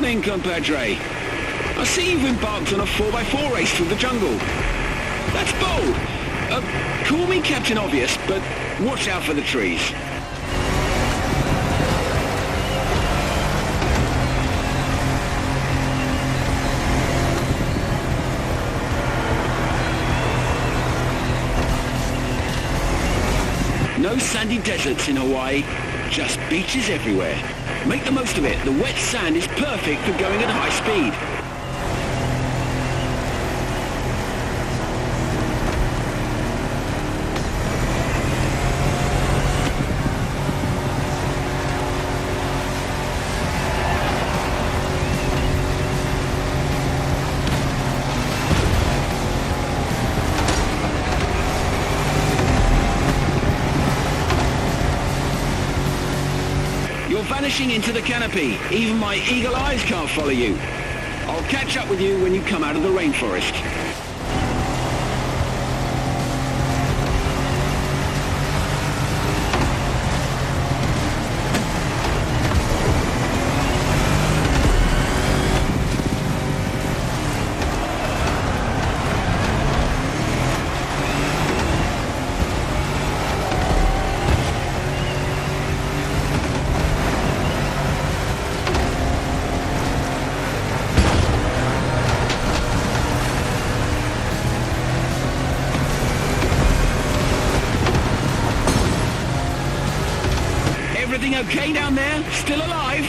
Morning, compadre. I see you've embarked on a 4x4 race through the jungle. That's bold. Call me Captain Obvious, but watch out for the trees. No sandy deserts in Hawaii, just beaches everywhere. Make the most of it. The wet sand is perfect for going at high speed. Vanishing into the canopy. Even my eagle eyes can't follow you. I'll catch up with you when you come out of the rainforest. Everything okay down there? Still alive?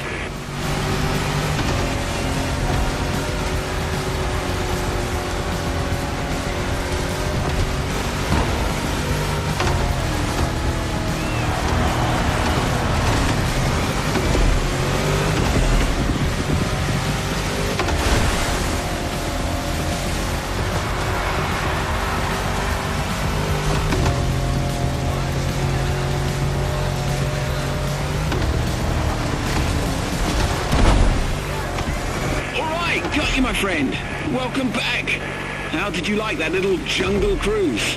Got you, my friend. Welcome back. How did you like that little jungle cruise?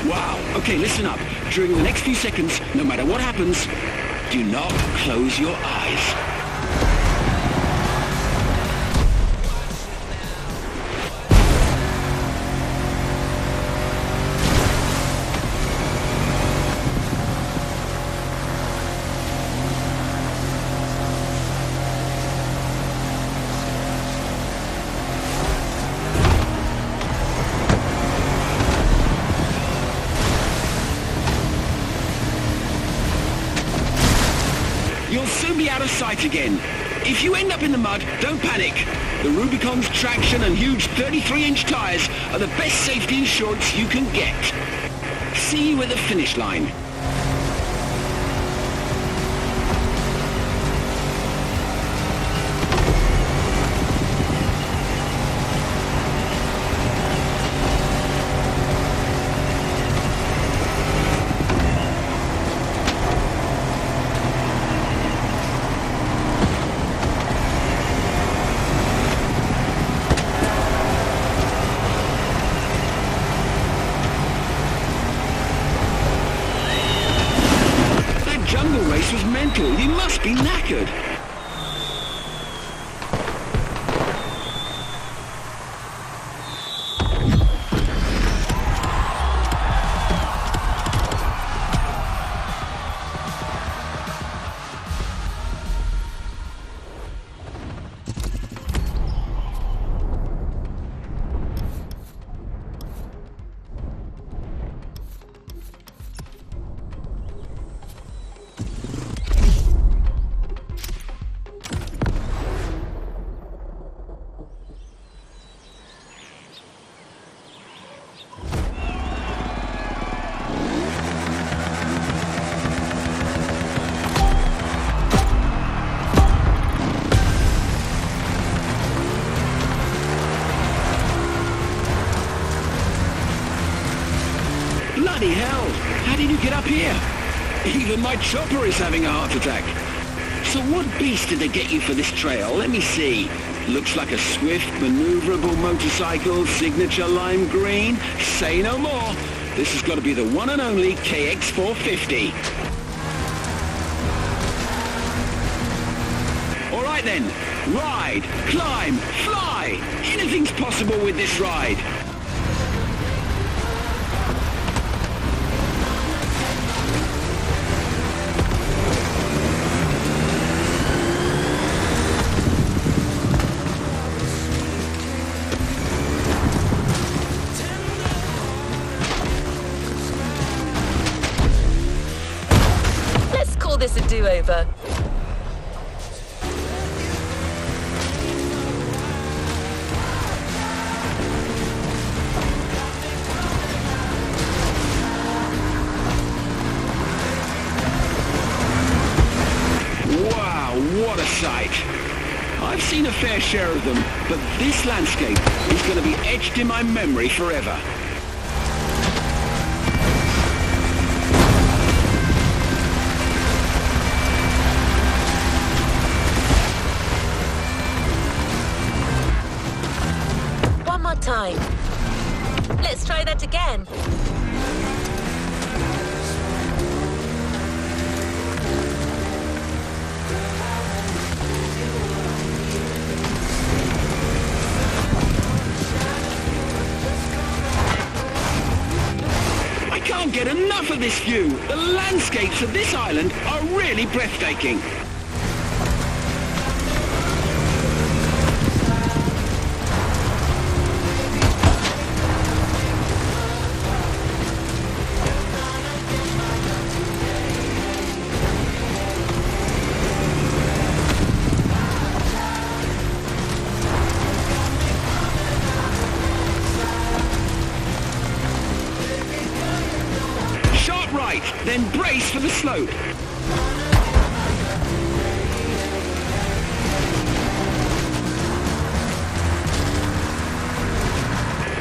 Wow. Okay, listen up. During the next few seconds, no matter what happens, do not close your eyes. You'll soon be out of sight again. If you end up in the mud, don't panic. The Rubicon's traction and huge 33-inch tires are the best safety insurance you can get. See you at the finish line. Jungle race was mental. You must be knackered. Bloody hell! How did you get up here? Even my chopper is having a heart attack. So what beast did they get you for this trail? Let me see. Looks like a swift, maneuverable motorcycle, signature lime green. Say no more. This has got to be the one and only KX450. All right then, ride, climb, fly. Anything's possible with this ride. Let's call this a do-over. What a sight! I've seen a fair share of them, but this landscape is going to be etched in my memory forever. One more time. Let's try that again. I can't get enough of this view. The landscapes of this island are really breathtaking. Right, then brace for the slope.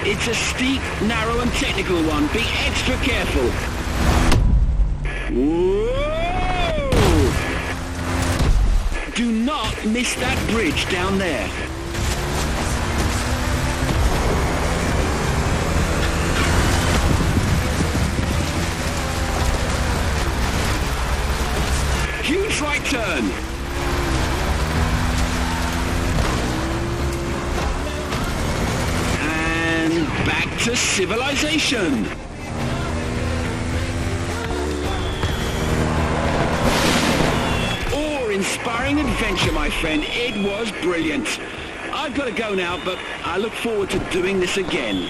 It's a steep, narrow and technical one. Be extra careful. Whoa! Do not miss that bridge down there. Huge right turn. And back to civilization. Awe-inspiring adventure, my friend. It was brilliant. I've got to go now, but I look forward to doing this again.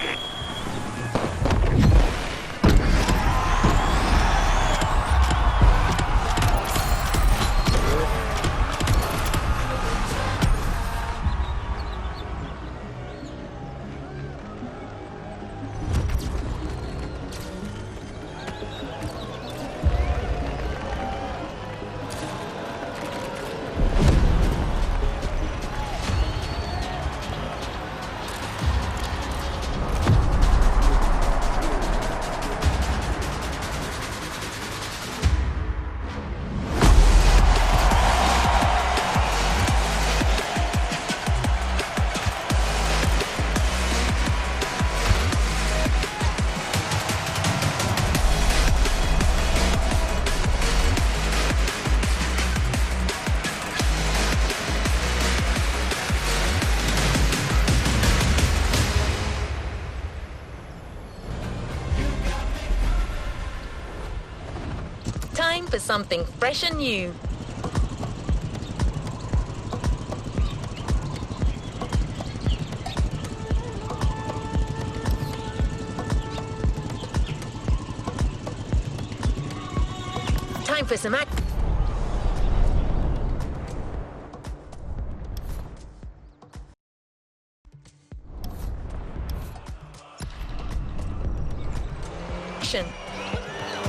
Time for something fresh and new. Time for some action.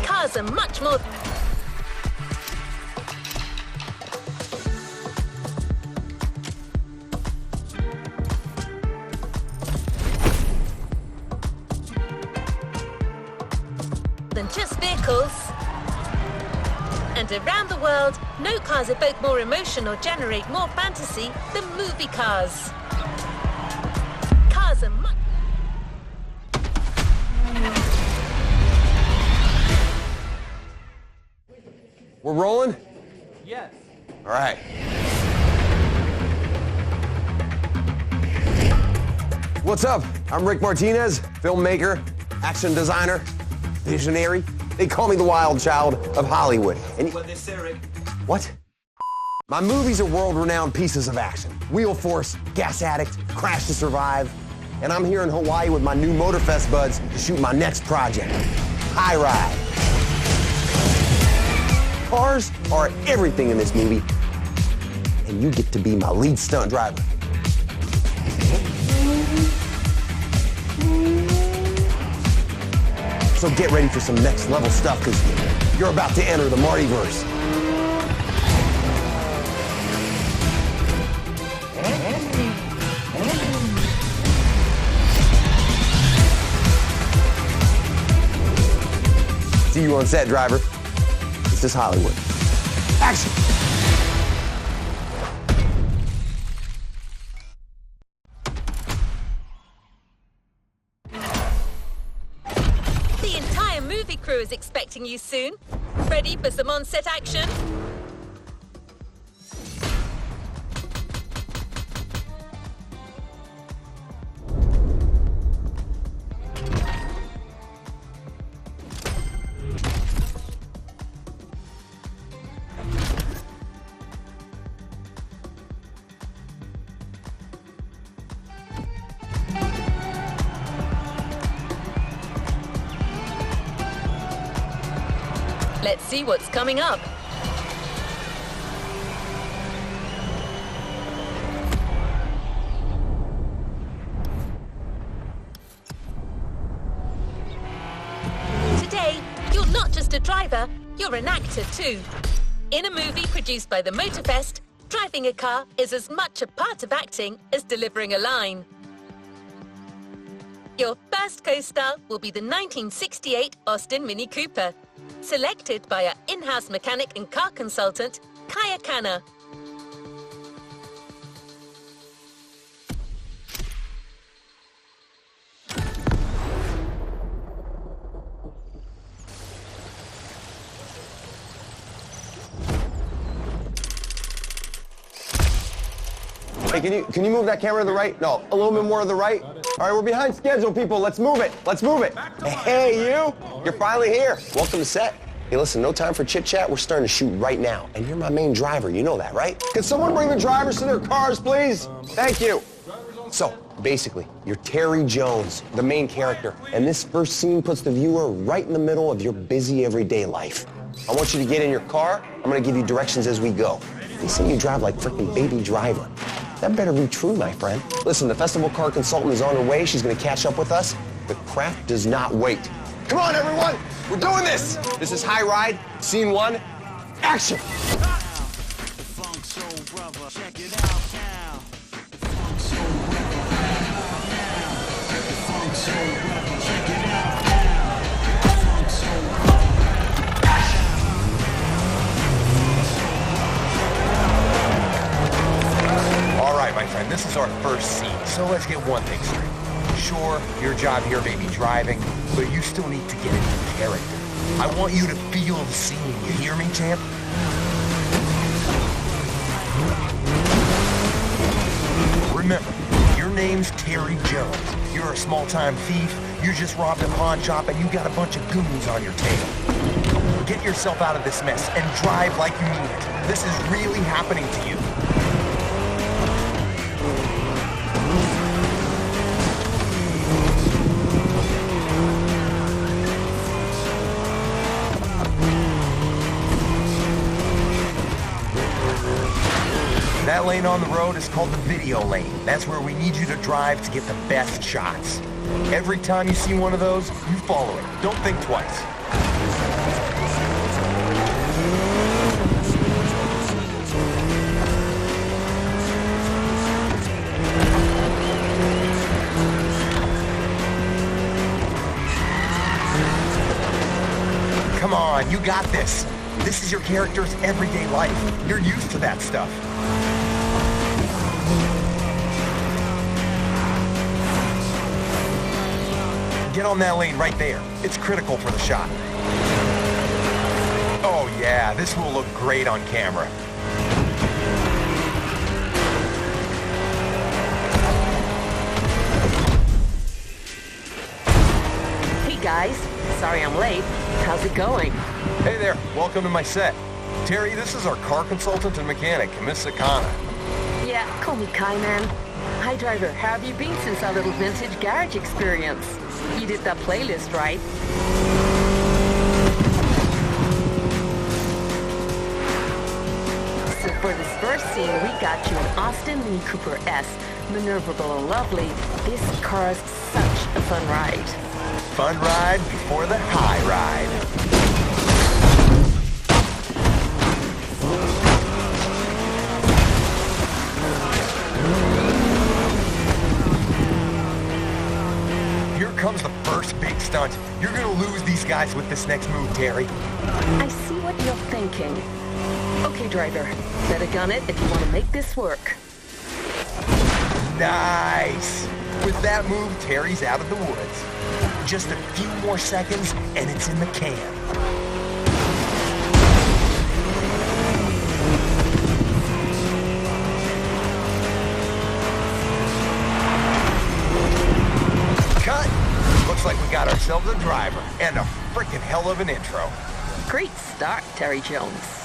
Cars are much more than just vehicles. And around the world, no cars evoke more emotion or generate more fantasy than movie cars. Cars are much... We're rolling? Yes. All right. What's up? I'm Rick Martinez, filmmaker, action designer, visionary. They call me the wild child of Hollywood. And What they say, Rick? what? My movies are world-renowned pieces of action. Wheel Force, Gas Addict, Crash to Survive. And I'm here in Hawaii with my new Motorfest buds to shoot my next project, High Ride. Cars are everything in this movie, and you get to be my lead stunt driver. So get ready for some next level stuff, because you're about to enter the Martyverse. See you on set, driver. This is Hollywood. Action! The entire movie crew is expecting you soon. Ready for some on-set action? Let's see what's coming up. Today, you're not just a driver, you're an actor too. In a movie produced by the Motorfest, driving a car is as much a part of acting as delivering a line. Your first co-star will be the 1968 Austin Mini Cooper, selected by our in-house mechanic and car consultant, Kaya Khanna. Hey, can you move that camera to the right? No, a little bit more to the right. All right, we're behind schedule, people. Let's move it. Let's move it. Hey, you. You're finally here. Welcome to set. Hey, listen, no time for chit-chat. We're starting to shoot right now. And you're my main driver. You know that, right? Can someone bring the drivers to their cars, please? Thank you. So, basically, you're Terry Jones, the main character. And this first scene puts the viewer right in the middle of your busy everyday life. I want you to get in your car. I'm going to give you directions as we go. They say you drive like frickin' Baby Driver. That better be true, my friend. Listen, the festival car consultant is on her way. She's gonna catch up with us. The craft does not wait. Come on, everyone! We're doing this! This is High Ride, Scene 1, action! My friend, this is our first scene, so let's get one thing straight. Sure, your job here may be driving, but you still need to get into character. I want you to feel the scene, you hear me, champ? Remember, your name's Terry Jones. You're a small-time thief, you just robbed a pawn shop, and you got a bunch of goons on your tail. Get yourself out of this mess and drive like you mean it. This is really happening to you. That lane on the road is called the video lane. That's where we need you to drive to get the best shots. Every time you see one of those, you follow it. Don't think twice. Come on, you got this. This is your character's everyday life. You're used to that stuff. Get on that lane right there. It's critical for the shot. Oh Yeah, this will look great on camera. Hey guys, sorry I'm late. How's it going? Hey there, welcome to my set. Terry, this is our car consultant and mechanic, Miss Sakana. Yeah, call me Kai, man. Hi driver, how have you been since our little vintage garage experience? You did that playlist, right? So for this first scene, we got you an Austin Mini Cooper S, maneuverable and lovely. This car's such a fun ride. Fun ride before the high ride. Here comes the first big stunt. You're gonna lose these guys with this next move, Terry. I see what you're thinking. Okay, driver, better gun it if you want to make this work. Nice! With that move, Terry's out of the woods. Just a few more seconds, and it's in the can. Cut! Looks like we got ourselves a driver, and a frickin' hell of an intro. Great start, Terry Jones.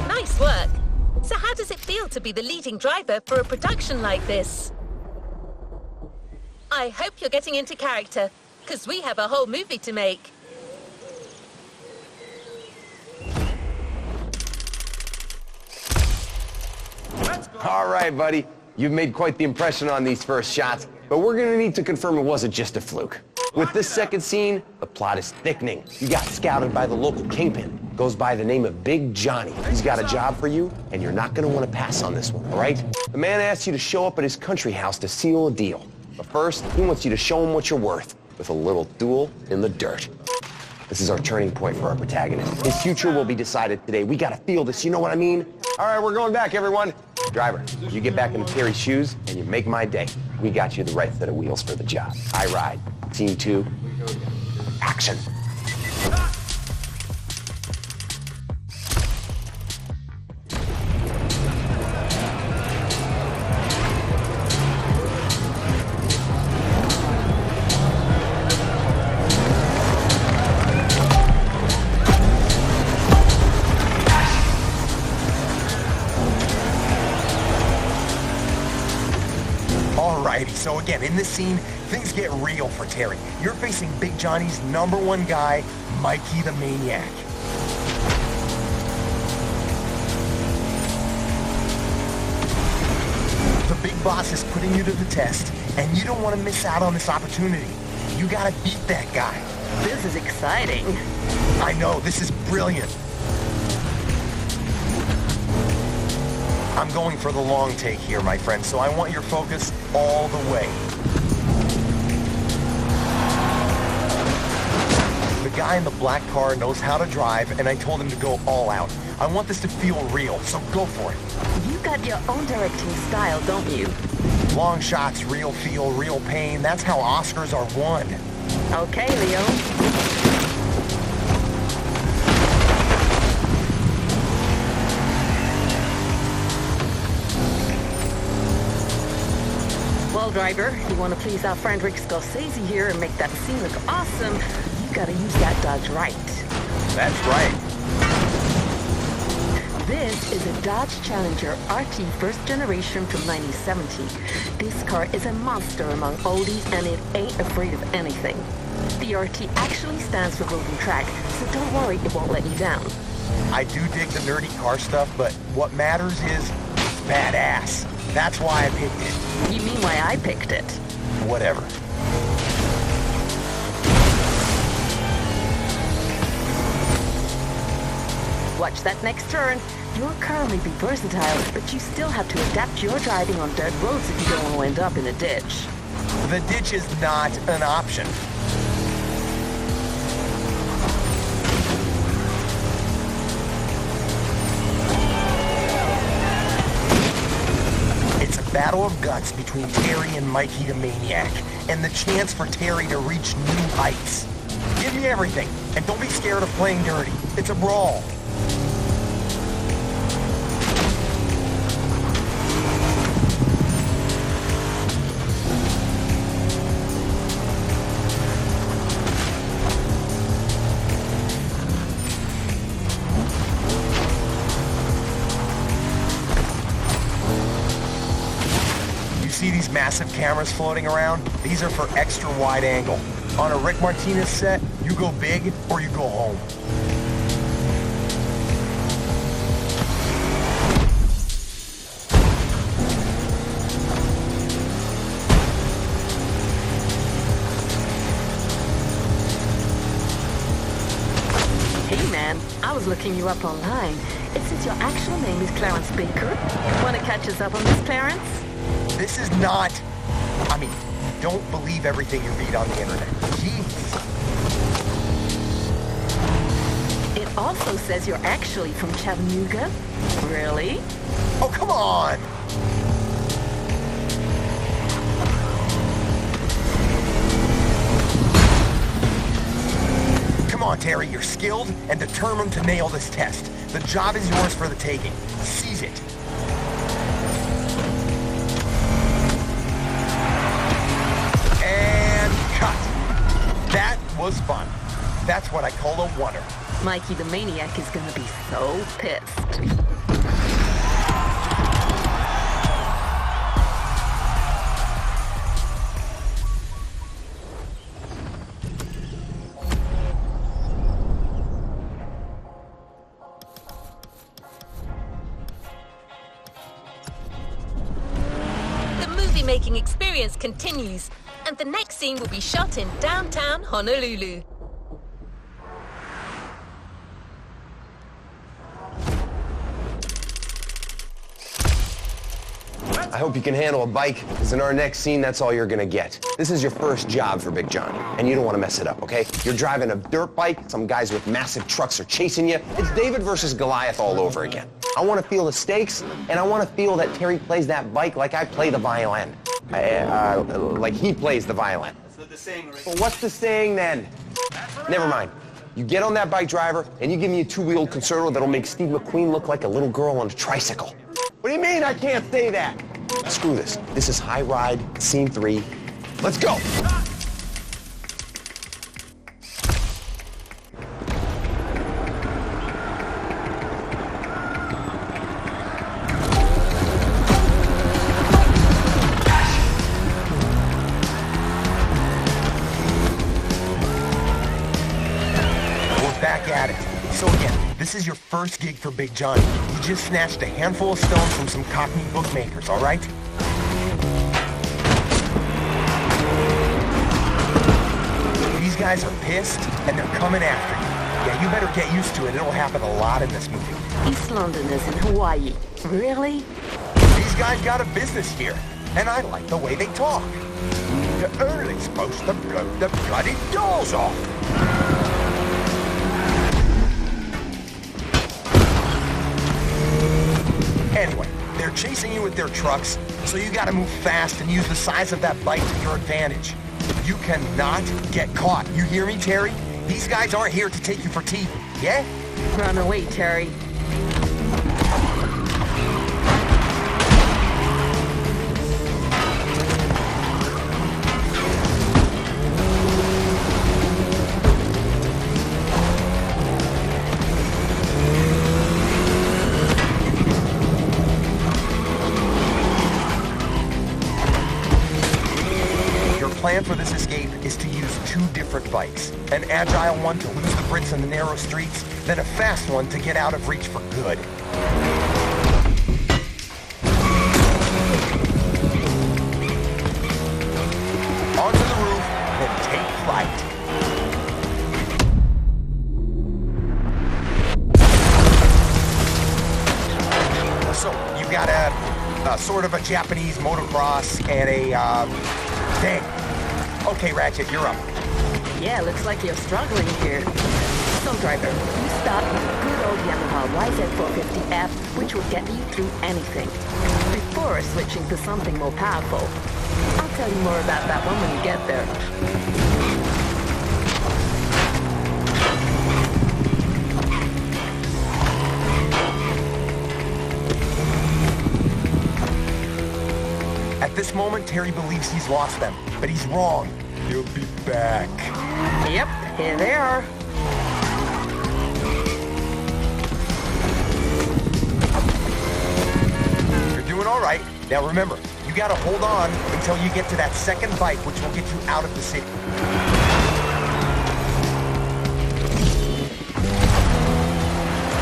Nice work. So how does it feel to be the leading driver for a production like this? I hope you're getting into character, because we have a whole movie to make. All right, buddy. You've made quite the impression on these first shots, but we're gonna need to confirm it wasn't just a fluke. With this second scene, the plot is thickening. You got scouted by the local kingpin. Goes by the name of Big Johnny. He's got a job for you, and you're not gonna want to pass on this one, all right? The man asks you to show up at his country house to seal a deal. But first, he wants you to show him what you're worth with a little duel in the dirt. This is our turning point for our protagonist. His future will be decided today. We gotta feel this, you know what I mean? All right, we're going back, everyone. Driver, you get back into Terry's shoes, and you make my day. We got you the right set of wheels for the job. I ride. Scene 2, action. Alrighty, so again, in this scene, things get real for Terry. You're facing Big Johnny's #1 guy, Mikey the Maniac. The big boss is putting you to the test, and you don't want to miss out on this opportunity. You gotta beat that guy. This is exciting. I know, this is brilliant. I'm going for the long take here, my friend, so I want your focus all the way. The guy in the black car knows how to drive, and I told him to go all out. I want this to feel real, so go for it. You got your own directing style, don't you? Long shots, real feel, real pain. That's how Oscars are won. Okay, Leo. Well, driver, you want to please our friend Rick Scorsese here and make that scene look awesome, you gotta use that Dodge right. That's right. This is a Dodge Challenger RT first generation from 1970. This car is a monster among oldies and it ain't afraid of anything. The RT actually stands for Road and Track, so don't worry, it won't let you down. I do dig the nerdy car stuff, but what matters is it's badass. That's why I picked it. You mean why I picked it? Whatever. Watch that next turn. Your car may be versatile, but you still have to adapt your driving on dirt roads if you don't want to end up in a ditch. The ditch is not an option. It's a battle of guts between Terry and Mikey the Maniac, and the chance for Terry to reach new heights. Give me everything, and don't be scared of playing dirty. It's a brawl. See these massive cameras floating around? These are for extra wide angle. On a Rick Martinez set, you go big or you go home. Hey man, I was looking you up online. It says your actual name is Clarence Baker. Want to catch us up on this, Clarence? This is not... I mean, don't believe everything you read on the internet. Jeez. It also says you're actually from Chattanooga. Really? Oh, come on! Come on, Terry, you're skilled and determined to nail this test. The job is yours for the taking. Seize it. That was fun. That's what I call a wonder. Mikey the Maniac is gonna be so pissed. The movie-making experience continues, and the next scene will be shot in downtown Honolulu. I hope you can handle a bike, because in our next scene, that's all you're gonna get. This is your first job for Big John, and you don't want to mess it up, okay? You're driving a dirt bike, some guys with massive trucks are chasing you. It's David versus Goliath all over again. I want to feel the stakes, and I want to feel that Terry plays that bike like I play the violin. Like he plays the violin. That's what the saying is. Well, what's the saying then? Never mind. You get on that bike, driver, and you give me a two-wheeled concerto that'll make Steve McQueen look like a little girl on a tricycle. What do you mean I can't say that? Screw this. This is High Ride, Scene 3. Let's go! Back at it. So again, this is your first gig for Big John. You just snatched a handful of stones from some Cockney bookmakers, all right? These guys are pissed, and they're coming after you. Yeah, you better get used to it. It'll happen a lot in this movie. East Londoners in Hawaii. Really? These guys got a business here, and I like the way they talk. You're only supposed to blow the bloody doors off. Anyway, they're chasing you with their trucks, so you gotta move fast and use the size of that bike to your advantage. You cannot get caught. You hear me, Terry? These guys aren't here to take you for teeth, yeah? Run away, Terry. Plan for this escape is to use two different bikes. An agile one to lose the Brits in the narrow streets, then a fast one to get out of reach for good. Onto the roof, then take flight. So, you got a sort of a Japanese motocross and a Dang. Okay, Ratchet, you're up. Yeah, looks like you're struggling here. So, driver, you start with a good old Yamaha YZ450F, which will get you through anything, before switching to something more powerful. I'll tell you more about that one when you get there. At this moment, Terry believes he's lost them, but he's wrong. He'll be back. Yep, here they are. You're doing all right. Now remember, you gotta hold on until you get to that second bike, which will get you out of the city.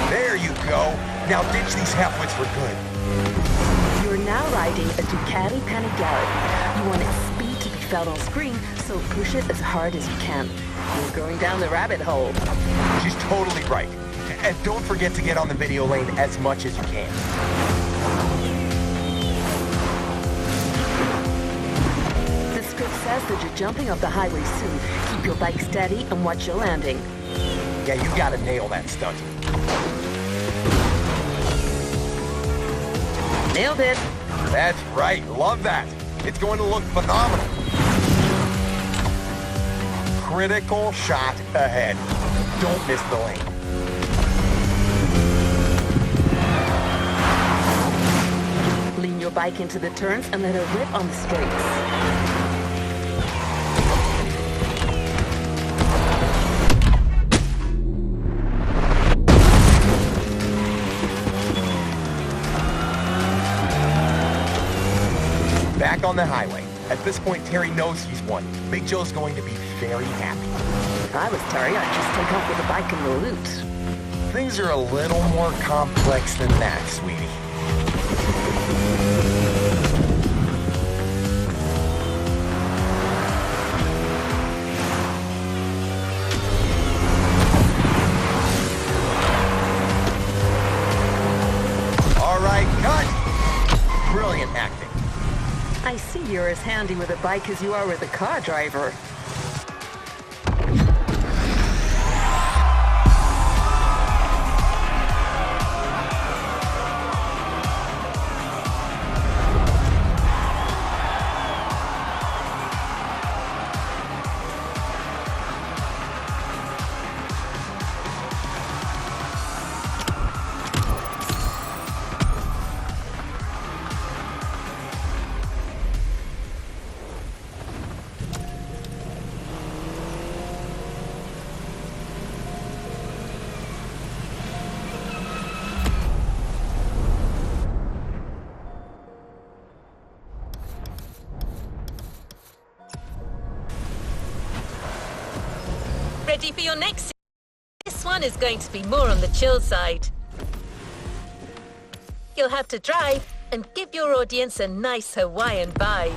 There you go. Now ditch these halfwits for good. You're now riding a Ducati Panigale. You want its speed to be felt on screen, so push it as hard as you can. You're going down the rabbit hole. She's totally right. And don't forget to get on the video lane as much as you can. The script says that you're jumping off the highway soon. Keep your bike steady and watch your landing. Yeah, you gotta nail that stunt. Nailed it. That's right. Love that. It's going to look phenomenal. Critical shot ahead. Don't miss the lane. Lean your bike into the turns and let her rip on the straights. Back on the highway. At this point, Terry knows he's won. Big Joe's going to be very happy. If I was Terry, I'd just take off with the bike and the loot. Things are a little more complex than that, sweetie. All right, cut! Brilliant acting. I see you're as handy with a bike as you are with a car driver. Ready for your next? This one is going to be more on the chill side. You'll have to drive and give your audience a nice Hawaiian vibe.